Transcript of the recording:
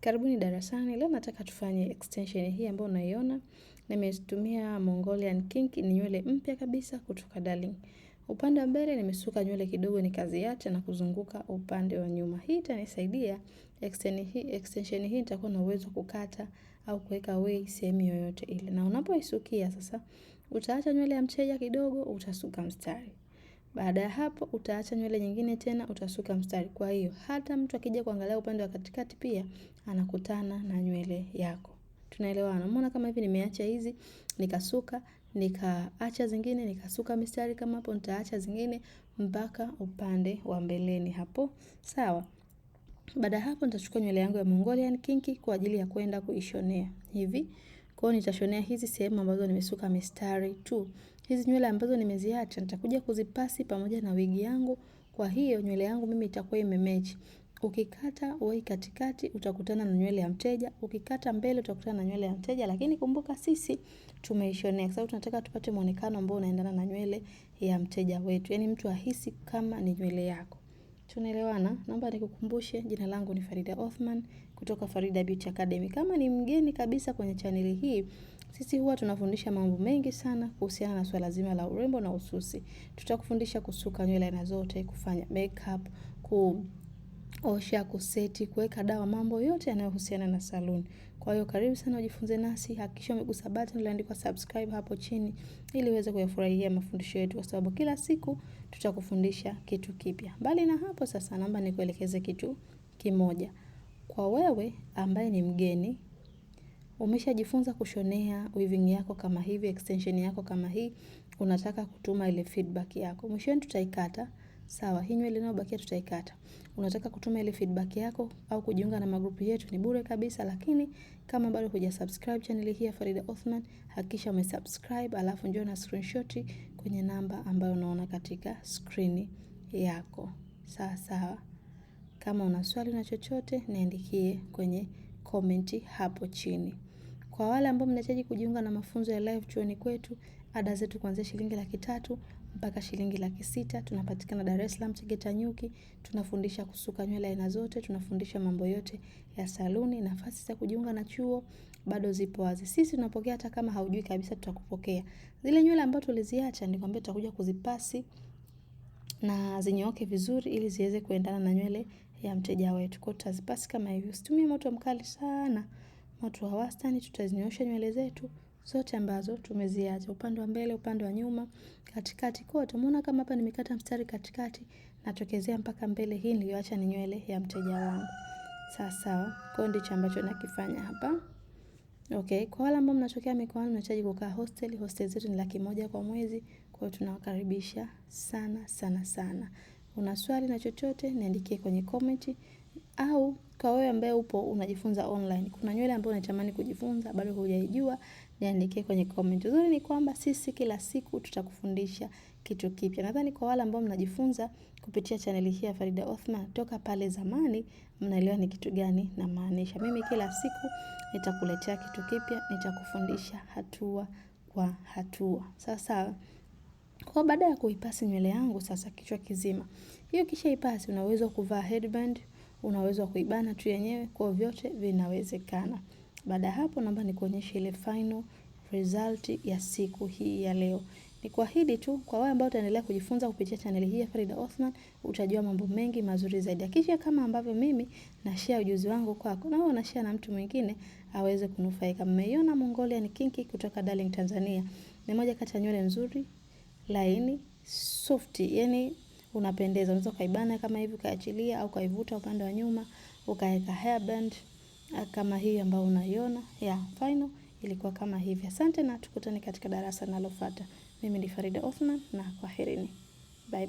Karibuni darasani. Leo nataka tufanye extension hii ambayo unaiona. Nimetumia Mongolian Kink, ni nywele mpya kabisa kutoka Darling. Upande wa mbele nimesuka nywele kidogo nikaziacha na kuzunguka upande wa nyuma. Hii itanisaidia extension hii itakuwa na uwezo kukata au kuweka wei sehemu yoyote ile. Na unapoisukia sasa utaacha nywele ya mteja kidogo, utasuka mstari. Baada ya hapo utaacha nywele nyingine tena, utasuka mstari. Kwa hiyo hata mtu akija kuangalia upande wa katikati pia anakutana na nywele yako. Tunaelewana? Umeona kama hivi nimeacha hizi, nikasuka, nikaacha zingine, nikasuka mistari kama hapo, nitaacha zingine mpaka upande wa mbeleni hapo. Sawa? Baada ya hapo nitachukua nywele yangu ya Mongolian Kinki kwa ajili ya kwenda kuishonea. Hivi. Kwa hiyo nitashonea hizi sehemu ambazo nimesuka mistari tu. Hizi nywele ambazo nimeziacha nitakuja kuzipasi pamoja na wigi yangu. Kwa hiyo nywele yangu mimi itakuwa imemechi. Ukikata wei katikati utakutana na nywele ya mteja, ukikata mbele utakutana na nywele ya mteja, lakini kumbuka sisi tumeishonea kwa sababu tunataka tupate muonekano ambao unaendana na nywele ya mteja wetu. Yaani mtu ahisi kama ni nywele yako. Tunaelewana? Naomba nikukumbushe, jina langu ni Farida Othman kutoka Farida Beauty Academy. Kama ni mgeni kabisa kwenye chaneli hii, sisi huwa tunafundisha mambo mengi sana kuhusiana na swala zima la urembo na ususi. Tutakufundisha kusuka nywele aina zote, kufanya makeup, kuosha, kuseti, kuweka dawa, mambo yote yanayohusiana na saluni. Kwa hiyo karibu sana ujifunze nasi, hakikisha umegusa button iliyoandikwa subscribe hapo chini ili uweze kuyafurahia mafundisho yetu kwa sababu kila siku tutakufundisha kitu kipya. Bali na hapo sasa naomba nikuelekeze kitu kimoja. Kwa wewe ambaye ni mgeni, umeshajifunza kushonea weaving yako kama hivi, extension yako kama hii, unataka kutuma ile feedback yako. Mwishoni tutaikata. Sawa, hii nywele inayobakia tutaikata. Unataka kutuma ile feedback yako au kujiunga na magrupu yetu, ni bure kabisa, lakini kama bado hujasubscribe channel hii ya Farida Othman, hakikisha umesubscribe alafu njoo na screenshot kwenye namba ambayo unaona katika screen yako. Sawa. Kama una swali na chochote niandikie kwenye comment hapo chini. Kwa wale ambao mnahitaji kujiunga na mafunzo ya live chuoni kwetu, ada zetu kuanzia shilingi 300 mpaka shilingi 600. Tunapatikana Dar es Salaam Tegeta Nyuki. Tunafundisha kusuka nywele aina zote, tunafundisha mambo yote ya saluni. Nafasi za kujiunga na chuo bado zipo wazi. Sisi tunapokea hata kama haujui kabisa, tutakupokea. Zile nywele ambazo tuliziacha nikwambia tutakuja kuzipasi na zinyooke vizuri ili ziweze kuendana na nywele ya mteja wetu. Kwa tutazipasi kama hivi. Usitumie moto mkali sana. Moto wa wastani, tutazinyoosha nywele zetu zote ambazo tumeziacha, upande wa mbele, upande wa nyuma, katikati kote. Umeona kama hapa nimekata mstari katikati, natokezea mpaka mbele. Hii niliyoacha ni nywele ya mteja wangu. Sawa. Kwa ndicho ambacho nakifanya hapa. Okay, kwa wale ambao mnatokea mikoani mnahitaji kukaa hostel zetu ni 100 kwa mwezi. Kwa hiyo tunawakaribisha sana. Una swali na chochote niandikie kwenye comment, au kwa wewe ambaye upo unajifunza online, kuna nywele ambayo unatamani kujifunza bado hujaijua, niandikie kwenye comment. Uzuri ni kwamba sisi kila siku tutakufundisha kitu kipya. Nadhani kwa wale ambao mnajifunza kupitia channel hii ya Farida Othman toka pale zamani, mnaelewa ni kitu gani na maanisha. Mimi kila siku nitakuletea kitu kipya, nitakufundisha hatua kwa hatua. Sawa. Kwa baada ya kuipasi nywele yangu sasa kichwa kizima, hiyo kisha ipasi, unaweza kuvaa headband, unaweza kuibana tu yenyewe, kwa vyote vinawezekana. Baada hapo naomba nikuonyeshe ile final result ya siku hii ya leo. Ni kuahidi tu kwa wale ambao utaendelea kujifunza kupitia channel hii ya Farida Othman, utajua mambo mengi mazuri zaidi. Kisha kama ambavyo mimi na share ujuzi wangu kwako, na wewe una share na mtu mwingine aweze kunufaika. Mmeiona Mongolian Kinki kutoka Darling Tanzania. Ni moja kati ya nywele nzuri, laini, soft, yani unapendeza. Unaweza kaibana kama hivi ukaachilia au kaivuta upande wa nyuma ukaweka hairband kama hii ambayo unaiona. Final ilikuwa kama hivi. Asante na tukutane katika darasa linalofuata. Mimi ni Farida Othman na kwaherini. Bye.